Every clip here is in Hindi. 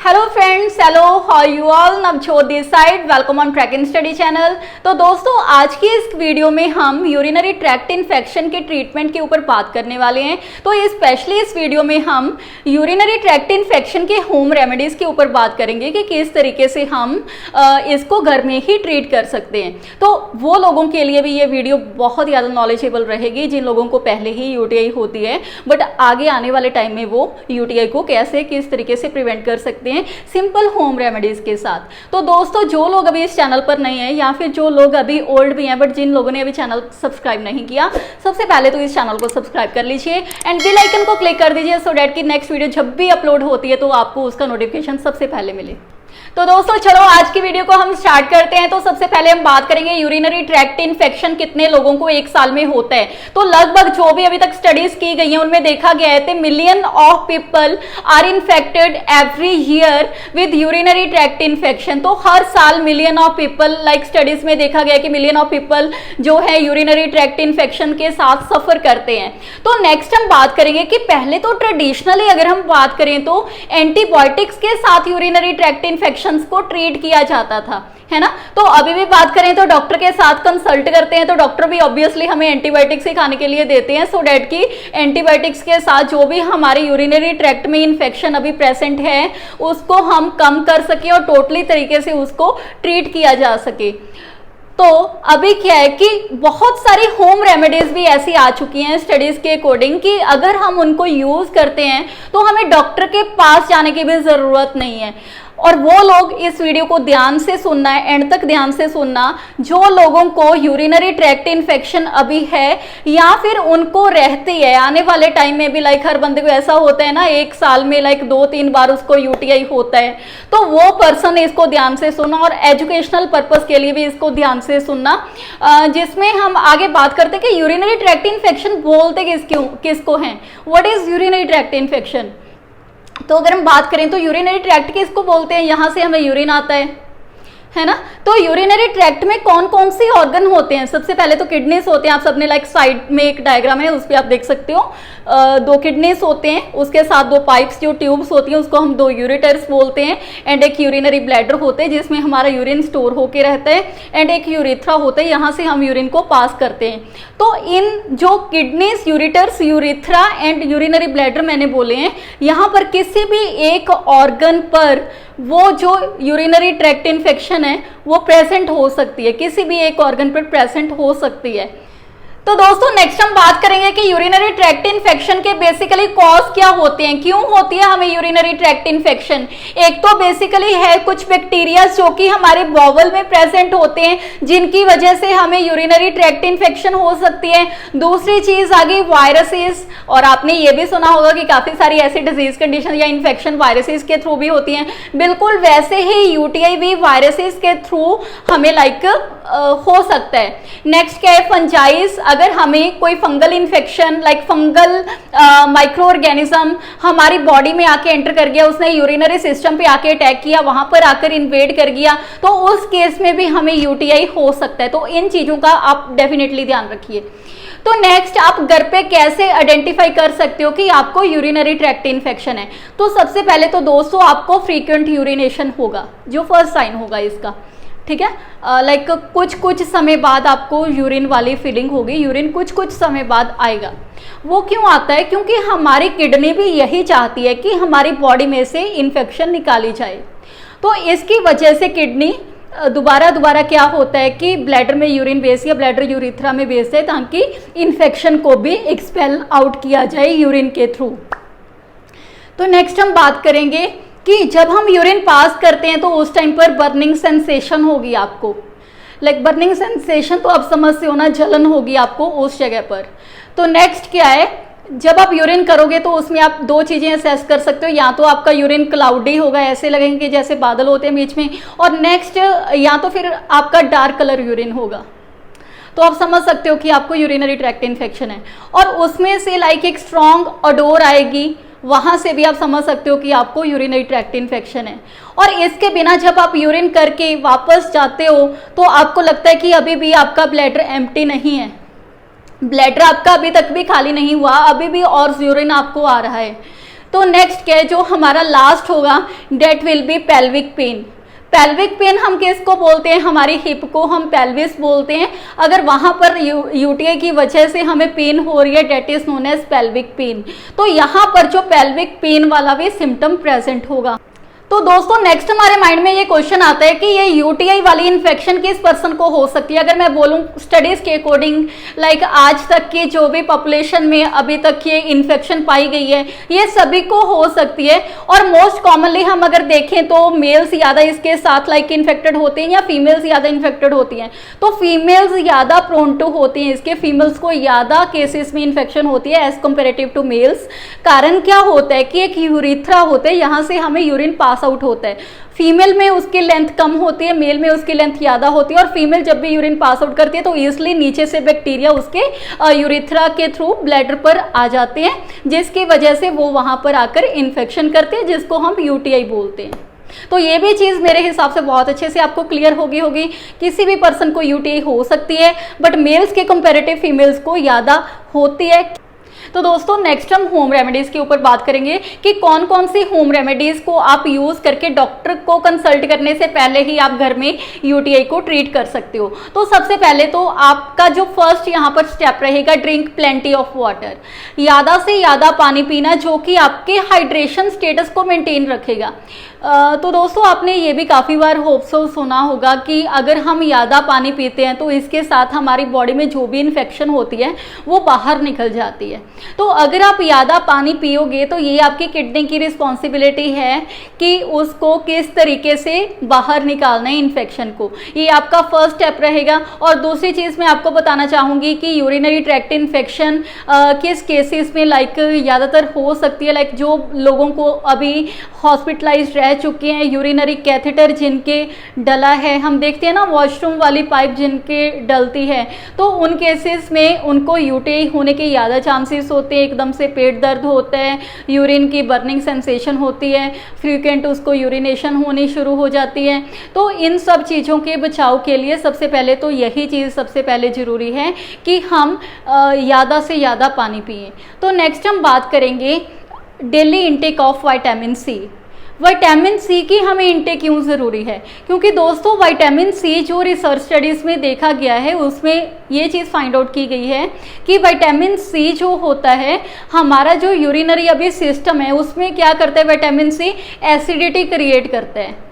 Hello friends, hello how you all, Navjot this side, welcome on track in study channel. तो दोस्तों, आज की इस वीडियो में हम यूरिनरी ट्रैक्ट इन्फेक्शन के ट्रीटमेंट के ऊपर बात करने वाले हैं। तो स्पेशली इस वीडियो में हम यूरिनरी ट्रैक्ट इन्फेक्शन के होम रेमेडीज के ऊपर बात करेंगे कि किस तरीके से हम इसको घर में ही ट्रीट कर सकते हैं। तो वो लोगों के लिए भी ये वीडियो बहुत ज़्यादा नॉलेजेबल रहेगी जिन लोगों को पहले ही यूटीआई होती है, बट आगे आने वाले टाइम में वो यूटीआई को कैसे किस तरीके से प्रिवेंट कर सकते हैं सिंपल होम रेमेडीज के साथ। तो दोस्तों, जो लोग अभी इस चैनल पर नहीं है या फिर जो लोग अभी ओल्ड भी हैं बट जिन लोगों ने अभी चैनल सब्सक्राइब नहीं किया, सबसे पहले तो इस चैनल को सब्सक्राइब कर लीजिए एंड बेल आइकन को क्लिक कर दीजिए सो डैट की नेक्स्ट वीडियो जब भी अपलोड होती है तो आपको उसका नोटिफिकेशन सबसे पहले मिले। तो दोस्तों, चलो आज की वीडियो को हम स्टार्ट करते हैं। तो सबसे पहले हम बात करेंगे यूरिनरी ट्रैक्ट इन्फेक्शन कितने लोगों को एक साल में होता है। तो लगभग जो भी अभी तक स्टडीज की गई हैं उनमें देखा गया है कि million of people are infected every year with urinary tract infection. तो हर साल million of people, like studies में देखा गया कि मिलियन ऑफ पीपल जो है यूरिनरी ट्रैक्ट इन्फेक्शन के साथ सफर करते हैं। तो नेक्स्ट हम बात करेंगे कि पहले तो ट्रेडिशनली अगर हम बात करें तो एंटीबायोटिक्स के साथ यूरिनरी ट्रैक्ट इन्फेक्शन को ट्रीट किया जाता था, है ना। तो अभी भी बात करें तो डॉक्टर के साथ कंसल्ट करते हैं तो डॉक्टर भी ऑब्वियसली हमें एंटीबायोटिक्स ही खाने के लिए देते हैं सो डैट की एंटीबायोटिक्स के साथ जो भी हमारे यूरिनरी ट्रैक्ट में इन्फेक्शन अभी प्रेजेंट है उसको हम कम कर सके और टोटली तरीके से उसको ट्रीट किया जा सके। तो अभी क्या है कि बहुत सारी होम रेमेडीज भी ऐसी आ चुकी हैं स्टडीज के अकॉर्डिंग कि अगर हम उनको यूज करते हैं तो हमें डॉक्टर के पास जाने की भी जरूरत नहीं है। और वो लोग इस वीडियो को ध्यान से सुनना है, एंड तक ध्यान से सुनना, जो लोगों को यूरिनरी ट्रैक्ट इन्फेक्शन अभी है या फिर उनको रहती है आने वाले टाइम में भी, लाइक हर बंदे को ऐसा होता है ना, एक साल में लाइक 2-3 बार उसको यूटीआई होता है। तो वो पर्सन इसको ध्यान से सुनना और एजुकेशनल पर्पस के लिए भी इसको ध्यान से सुनना, जिसमें हम आगे बात करते हैं कि यूरिनरी ट्रैक्ट इन्फेक्शन बोलते किसको हैं, what is urinary tract infection. तो अगर हम बात करें तो यूरिनरी ट्रैक्ट किसको बोलते हैं, यहां से हमें यूरिन आता है ना। तो यूरिनरी ट्रैक्ट में कौन कौन से ऑर्गन होते हैं, सबसे पहले तो किडनीज होते हैं। आप सबने लाइक साइड में एक डायग्राम है उस पर आप देख सकते हो, 2 किडनीज होते हैं, उसके साथ 2 पाइप्स जो ट्यूब्स होती हैं उसको हम 2 यूरेटर्स बोलते हैं, एंड एक यूरिनरी ब्लैडर होते हैं जिसमें हमारा यूरिन स्टोर होके रहता है, एंड एक यूरेथ्रा होता है, यहाँ से हम यूरिन को पास करते हैं। तो इन जो kidneys, ureters, urethra and urinary bladder मैंने बोले हैं, यहाँ पर किसी भी एक ऑर्गन पर वो जो यूरिनरी ट्रैक्ट इन्फेक्शन है वो प्रेजेंट हो सकती है, किसी भी एक ऑर्गन पर प्रेजेंट हो सकती है। तो दोस्तों, नेक्स्ट हम बात करेंगे कि यूरिनरी ट्रैक्ट इन्फेक्शन के बेसिकली कॉज क्या होते हैं, क्यों होती है हमें यूरिनरी ट्रैक्ट इन्फेक्शन। एक तो बेसिकली है कुछ बैक्टीरिया जो कि हमारे बॉवल में प्रेजेंट होते हैं जिनकी वजह से हमें यूरिनरी ट्रैक्ट इन्फेक्शन हो सकती है। दूसरी चीज आ गई वायरसेस, और आपने ये भी सुना होगा कि काफी सारी ऐसी डिजीज कंडीशन या इन्फेक्शन वायरसेस के थ्रू भी होती हैं। बिल्कुल वैसे ही यूटीआई भी वायरसेस के थ्रू हमें लाइक हो सकता है। नेक्स्ट क्या है, फंजाइज, अगर हमें कोई fungal infection like fungal micro organism हमारी बॉडी में आके एंटर कर गया, उसने यूरिनरी सिस्टम पे आके अटैक किया, वहां पर आकर इन्वेड कर गया, तो उस केस में भी हमें यूटीआई हो सकता है। तो इन चीजों का आप डेफिनेटली ध्यान रखिए। तो नेक्स्ट, आप घर पे कैसे आइडेंटिफाई कर सकते हो कि आपको यूरिनरी ट्रैक्ट इन्फेक्शन है। तो सबसे पहले तो दोस्तों आपको फ्रीक्वेंट यूरिनेशन होगा, जो फर्स्ट साइन होगा इसका, ठीक है। लाइक कुछ समय बाद आपको यूरिन वाली फीलिंग होगी, यूरिन कुछ समय बाद आएगा। वो क्यों आता है, क्योंकि हमारी किडनी भी यही चाहती है कि हमारी बॉडी में से इन्फेक्शन निकाली जाए। तो इसकी वजह से किडनी दोबारा क्या होता है कि ब्लैडर में यूरिन भेज या ब्लैडर यूरिथ्रा में भेजते हैं ताकि इन्फेक्शन को भी एक्सपेल आउट किया जाए यूरिन के थ्रू। तो नेक्स्ट हम बात करेंगे कि जब हम यूरिन पास करते हैं तो उस टाइम पर बर्निंग सेंसेशन होगी आपको, लाइक बर्निंग सेंसेशन तो आप समझते हो ना, जलन होगी आपको उस जगह पर। तो नेक्स्ट क्या है, जब आप यूरिन करोगे तो उसमें आप 2 चीजें असेस कर सकते हो, या तो आपका यूरिन क्लाउडी होगा, ऐसे लगेंगे कि जैसे बादल होते हैं बीच में, और नेक्स्ट या तो फिर आपका डार्क कलर यूरिन होगा। तो आप समझ सकते हो कि आपको यूरिनरी ट्रैक्ट इन्फेक्शन है, और उसमें से लाइक एक स्ट्रॉन्ग ओडोर आएगी, वहां से भी आप समझ सकते हो कि आपको यूरिनरी ट्रैक्ट इन्फेक्शन है। और इसके बिना जब आप यूरिन करके वापस जाते हो तो आपको लगता है कि अभी भी आपका ब्लैडर एम्प्टी नहीं है, ब्लैडर आपका अभी तक भी खाली नहीं हुआ, अभी भी और यूरिन आपको आ रहा है। तो नेक्स्ट क्या है, जो हमारा लास्ट होगा, that will be pelvic pain. Pelvic pain हम किसको बोलते हैं, हमारी हिप को हम पेल्विस बोलते हैं। अगर वहां पर यूटीआई की वजह से हमें पेन हो रही है, that is known as pelvic pain. तो यहाँ पर जो पेल्विक पेन वाला भी सिम्टम प्रेजेंट होगा। तो दोस्तों नेक्स्ट हमारे माइंड में ये क्वेश्चन आता है कि ये यूटीआई वाली इन्फेक्शन किस पर्सन को हो सकती है। अगर मैं बोलूं स्टडीज के अकॉर्डिंग, लाइक आज तक की जो भी पॉपुलेशन में अभी तक ये इन्फेक्शन पाई गई है, ये सभी को हो सकती है। और मोस्ट कॉमनली हम अगर देखें तो मेल्स ज़्यादा इसके साथ लाइक इन्फेक्टेड होते हैं या फीमेल्स ज़्यादा इन्फेक्टेड होती हैं। तो फीमेल्स ज़्यादा प्रोन टू होती हैं इसके, फीमेल्स को ज़्यादा केसेस में इन्फेक्शन होती है एज कम्पेरेटिव टू मेल्स। कारण क्या होता है कि एक यूरिथ्रा होता है, यहाँ से हमें यूरिन पास आउट होता है। फीमेल में उसकी लेंथ कम होती है, मेल में उसकी लेंथ ज्यादा होती है। और फीमेल जब भी यूरिन पास आउट करती है तो ईजिली नीचे से बैक्टीरिया उसके यूरिथ्रा के थ्रू ब्लैडर पर आ जाते हैं, जिसकी वजह से वो वहां पर आकर इन्फेक्शन करते हैं, जिसको हम यूटीआई बोलते हैं। तो ये भी चीज़ मेरे हिसाब से बहुत अच्छे से आपको क्लियर होगी। किसी भी पर्सन को यूटीआई हो सकती है, बट मेल्स के कंपैरेटिव फीमेल्स को ज़्यादा होती है। तो दोस्तों नेक्स्ट हम होम रेमेडीज के ऊपर बात करेंगे कि कौन कौन सी होम रेमेडीज को आप यूज करके डॉक्टर को कंसल्ट करने से पहले ही आप घर में यूटीआई को ट्रीट कर सकते हो। तो सबसे पहले तो आपका जो फर्स्ट यहाँ पर स्टेप रहेगा, ड्रिंक प्लेंटी ऑफ वाटर। ज़्यादा से ज़्यादा पानी पीना, जो कि आपके हाइड्रेशन स्टेटस को मेंटेन रखेगा। तो दोस्तों आपने ये भी काफ़ी बार होप सो सुना होगा कि अगर हम ज़्यादा पानी पीते हैं तो इसके साथ हमारी बॉडी में जो भी इन्फेक्शन होती है वो बाहर निकल जाती है। तो अगर आप ज़्यादा पानी पियोगे तो ये आपकी किडनी की रिस्पॉन्सिबिलिटी है कि उसको किस तरीके से बाहर निकालना है इन्फेक्शन को। ये आपका फर्स्ट स्टेप रहेगा। और दूसरी चीज़ मैं आपको बताना चाहूँगी कि यूरिनरी ट्रैक्ट इन्फेक्शन किस केसेस में लाइक ज़्यादातर हो सकती है। लाइक जो लोगों को अभी हॉस्पिटलाइज रह चुके हैं, यूरिनरी कैथेटर जिनके डला है, हम देखते हैं ना वॉशरूम वाली पाइप जिनके डलती है, तो उन केसेस में उनको यूटीआई होने के ज़्यादा चांसेस होते हैं। एकदम से पेट दर्द होता है, यूरिन की बर्निंग सेंसेशन होती है, फ्रीक्वेंट उसको यूरिनेशन होनी शुरू हो जाती है। तो इन सब चीज़ों के बचाव के लिए सबसे पहले तो यही चीज़ सबसे पहले ज़रूरी है कि हम ज़्यादा से ज़्यादा पानी पिएं। तो नेक्स्ट हम बात करेंगे daily intake of vitamin C. Vitamin C की हमें इंटेक क्यों ज़रूरी है, क्योंकि दोस्तों विटामिन सी जो रिसर्च स्टडीज़ में देखा गया है उसमें ये चीज़ फाइंड आउट की गई है कि विटामिन सी जो होता है, हमारा जो यूरिनरी अभी सिस्टम है उसमें क्या करता है, विटामिन सी एसिडिटी क्रिएट करता है।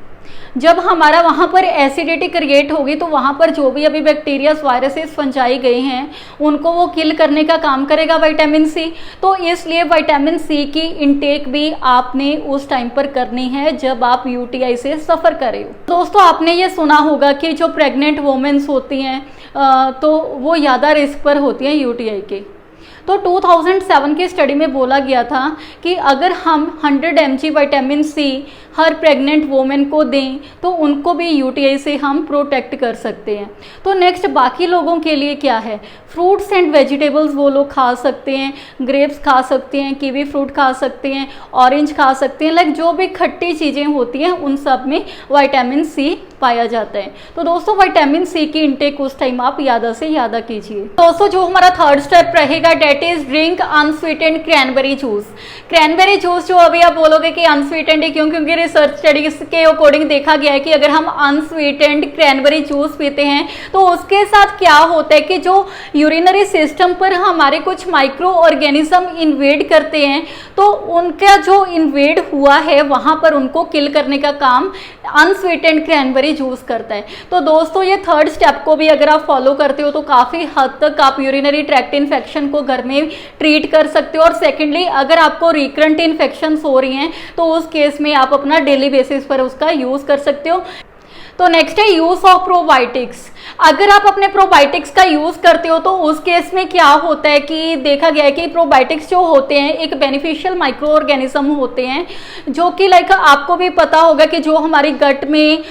जब हमारा वहाँ पर एसिडिटी क्रिएट होगी तो वहाँ पर जो भी अभी बैक्टीरियाज वायरसेस फंजाई गए हैं उनको वो किल करने का काम करेगा विटामिन सी। तो इसलिए विटामिन सी की इंटेक भी आपने उस टाइम पर करनी है जब आप यूटीआई से सफ़र कर रहे हो। दोस्तों आपने ये सुना होगा कि जो प्रेग्नेंट वुमेन्स होती हैं तो वो ज़्यादा रिस्क पर होती हैं यूटीआई के। तो 2007 की स्टडी में बोला गया था कि अगर हम 100 mg विटामिन सी हर प्रेग्नेंट वोमेन को दें तो उनको भी यूटीआई से हम प्रोटेक्ट कर सकते हैं। तो नेक्स्ट बाकी लोगों के लिए क्या है, फ्रूट्स एंड वेजिटेबल्स वो लोग खा सकते हैं, ग्रेप्स खा सकते हैं, कीवी फ्रूट खा सकते हैं, ऑरेंज खा सकते हैं। लाइक जो भी खट्टी चीज़ें होती हैं उन सब में विटामिन सी पाया जाता है। तो दोस्तों विटामिन सी की इंटेक उस टाइम आप ज़्यादा से ज़्यादा कीजिए। दोस्तों जो हमारा थर्ड स्टेप रहेगा that is drink unsweetened cranberry juice. Cranberry juice जो अभी आप बोलोगे कि अनस्वीटेंड है क्यों, क्योंकि रिसर्च स्टडीज के अकॉर्डिंग देखा गया है कि अगर हम अनस्वीटेंड क्रैनबेरी जूस पीते हैं तो उसके साथ क्या होता है कि जो यूरिनरी सिस्टम पर हमारे कुछ माइक्रो ऑर्गेनिज्म इन्वेड करते हैं तो उनका जो इन्वेड हुआ है वहाँ पर उनको किल करने का काम अनस्वीटेंड क्रैनबेरी जूस करता है। तो दोस्तों ये थर्ड स्टेप को भी अगर आप फॉलो करते हो तो काफ़ी हद तक आप यूरिनरी ट्रैक्ट इन्फेक्शन को घर में ट्रीट कर सकते हो। और सेकेंडली अगर आपको रिकरेंट इन्फेक्शंस हो रही हैं तो उस केस में आप अपना डेली बेसिस पर उसका यूज़ कर सकते हो। तो नेक्स्ट है यूज ऑफ प्रोबायोटिक्स। अगर आप अपने प्रोबायोटिक्स का यूज़ करते हो तो उस केस में क्या होता है कि देखा गया है कि प्रोबायोटिक्स जो होते हैं एक बेनिफिशियल माइक्रो ऑर्गेनिज्म होते हैं जो कि लाइक आपको भी पता होगा कि जो हमारी गट में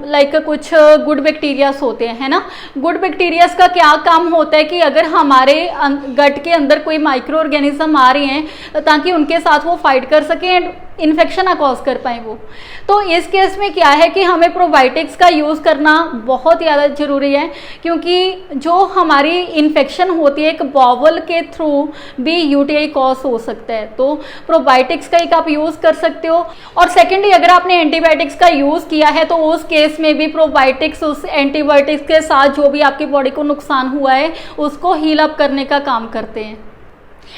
लाइक कुछ गुड बैक्टीरियाज होते हैं, है ना। गुड बैक्टीरियाज का क्या काम होता है कि अगर हमारे गट के अंदर कोई माइक्रो ऑर्गेनिज्म आ रहे हैं ताकि उनके साथ वो फाइट कर सकें एंड इन्फेक्शन ना कॉज कर पाए वो। तो इस केस में क्या है कि हमें प्रोबायोटिक्स का यूज़ करना बहुत ज़्यादा ज़रूरी है, क्योंकि जो हमारी इन्फेक्शन होती है एक बॉवल के थ्रू भी यूटीआई कॉज हो सकता है। तो प्रोबायोटिक्स का एक आप यूज़ कर सकते हो। और सेकेंडली अगर आपने एंटीबायोटिक्स का यूज़ किया है तो उस केस में भी प्रोबायोटिक्स उस एंटीबायोटिक्स के साथ जो भी आपकी बॉडी को नुकसान हुआ है उसको हील अप करने का काम करते हैं।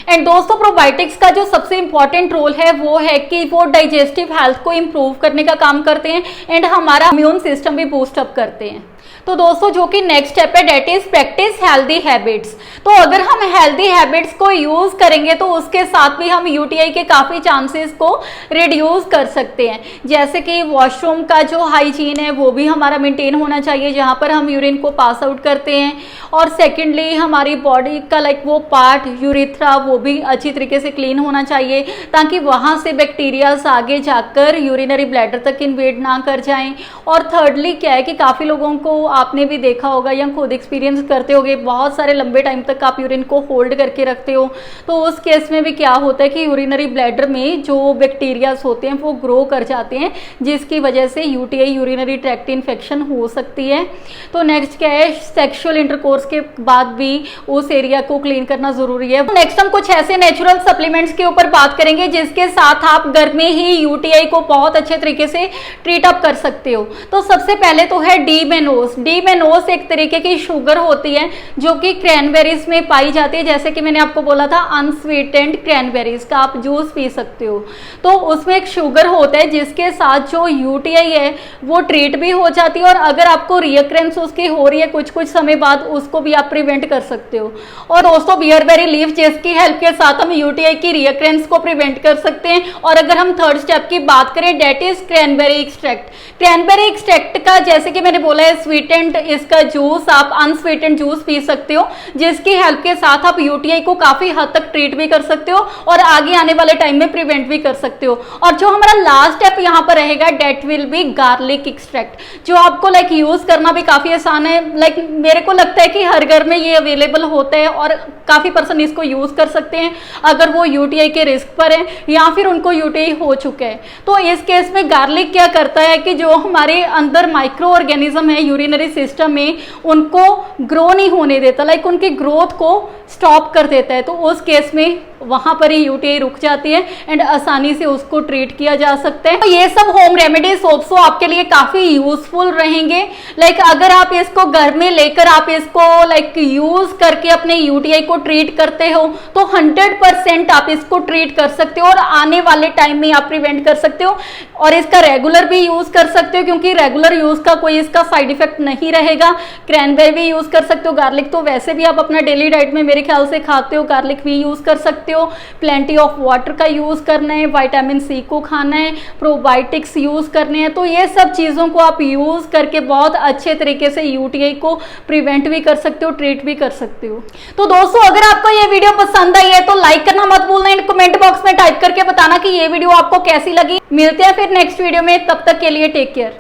एंड दोस्तों, प्रोबायोटिक्स का जो सबसे इंपॉर्टेंट रोल है वो है कि वो डाइजेस्टिव हेल्थ को इम्प्रूव करने का काम करते हैं एंड हमारा इम्यून सिस्टम भी बूस्ट अप करते हैं। तो दोस्तों, जो कि नेक्स्ट स्टेप है that is practice healthy habits. तो अगर हम हेल्दी हैबिट्स को यूज करेंगे तो उसके साथ भी हम यूटीआई के काफ़ी चांसेस को रिड्यूस कर सकते हैं। जैसे कि वॉशरूम का जो हाइजीन है वो भी हमारा मेंटेन होना चाहिए जहाँ पर हम यूरिन को पास आउट करते हैं। और सेकेंडली हमारी बॉडी का वो पार्ट यूरिथ्रा वो भी अच्छी तरीके से क्लीन होना चाहिए ताकि वहाँ से बैक्टीरियाज आगे जाकर यूरिनरी ब्लैडर तक इन्वेड ना कर जाएं। और थर्डली क्या है कि काफ़ी लोगों को आपने भी देखा होगा या खुद एक्सपीरियंस करते होगे, बहुत सारे लंबे टाइम तक आप यूरिन को होल्ड करके रखते हो। तो उस केस में भी क्या होता है कि यूरिनरी ब्लैडर में जो बैक्टीरियाज होते हैं वो ग्रो कर जाते हैं, जिसकी वजह से यूटीआई यूरिनरी ट्रैक्ट इन्फेक्शन हो सकती है। तो नेक्स्ट क्या है, सेक्सुअल इंटरकोर्स के बाद भी उस एरिया को क्लीन करना जरूरी है। नेक्स्ट हम कुछ ऐसे नेचुरल सप्लीमेंट्स के ऊपर बात करेंगे जिसके साथ आप घर में ही यूटीआई को बहुत अच्छे तरीके से ट्रीट अप कर सकते हो। तो सबसे पहले तो है डी-मेनोस। डी-मेनोस एक तरीके की शुगर होती है जो कि क्रैनबेरीज में पाई जाती है। जैसे कि मैंने आपको बोला था अनस्वीटेंड क्रैनबेरीज का आप जूस पी सकते हो। तो उसमें एक शुगर होता है जिसके साथ जो यूटीआई है वो ट्रीट भी हो जाती है, और अगर आपको रियकरेंस उसकी हो रही है कुछ कुछ समय बाद उसको भी आप प्रिवेंट कर सकते हो। और दोस्तों, बियरबेरी लीफ जिसकी हेल्प के साथ हम यूटीआई की रियकरेंस को प्रिवेंट कर सकते हैं। और अगर हम थर्ड स्टेप की बात करें that is cranberry extract. Cranberry extract का जैसे कि मैंने बोला है स्वीटेंड इसका जूस आप अनस्वीटेंड जूस पी सकते हो, जिसकी हेल्प के साथ आप यूटीआई को काफी हद तक ट्रीट भी कर सकते हो और आगे आने वाले टाइम में प्रिवेंट भी कर सकते हो। और जो हमारा लास्ट स्टेप यहाँ पर रहेगा that will be garlic extract, जो आपको यूज करना भी काफी आसान है। मेरे को लगता है कि हर घर में ये अवेलेबल होता है और काफी पर्सन इसको यूज कर सकते हैं अगर वो यूटीआई के रिस्क पर है या फिर उनको यूटीआई हो चुका है। तो इस केस में गार्लिक क्या करता है कि जो हमारे अंदर माइक्रो ऑर्गेनिज्म है यूरिनरी सिस्टम में उनको ग्रो नहीं होने देता, उनकी ग्रोथ को स्टॉप कर देता है। तो उस केस में वहां पर ही यूटीआई रुक जाती है एंड आसानी से उसको ट्रीट किया जा सकता है। तो ये सब होम रेमेडीज होप्सो आपके लिए काफी यूजफुल रहेंगे। अगर आप इसको घर में लेकर आप इसको यूज करके अपने यूटीआई को ट्रीट करते हो तो 100% आप इसको ट्रीट कर सकते हो और आने वाले टाइम में आप प्रिवेंट कर सकते हो। और इसका रेगुलर भी यूज कर सकते हो क्योंकि रेगुलर यूज का कोई इसका साइड इफेक्ट नहीं रहेगा। क्रैनबेरी भी यूज कर सकते हो, गार्लिक तो वैसे भी आप अपना डेली डाइट में मेरे ख्याल से खाते हो, गार्लिक भी यूज कर सकते हो। प्लेंटी ऑफ वाटर का यूज करना है, विटामिन सी को खाना है, प्रोबायोटिक्स यूज करने हैं। तो ये सब चीजों को आप यूज करके बहुत अच्छे तरीके से यूटीआई को प्रिवेंट भी कर सकते हो, ट्रीट भी कर सकते हो। तो दोस्तों, अगर आपको ये वीडियो पसंद आई है तो लाइक करना मत भूलना एंड कमेंट बॉक्स में टाइप करके बताना कि ये वीडियो आपको कैसी लगी। मिलते हैं फिर नेक्स्ट वीडियो में, तब तक के लिए टेक केयर।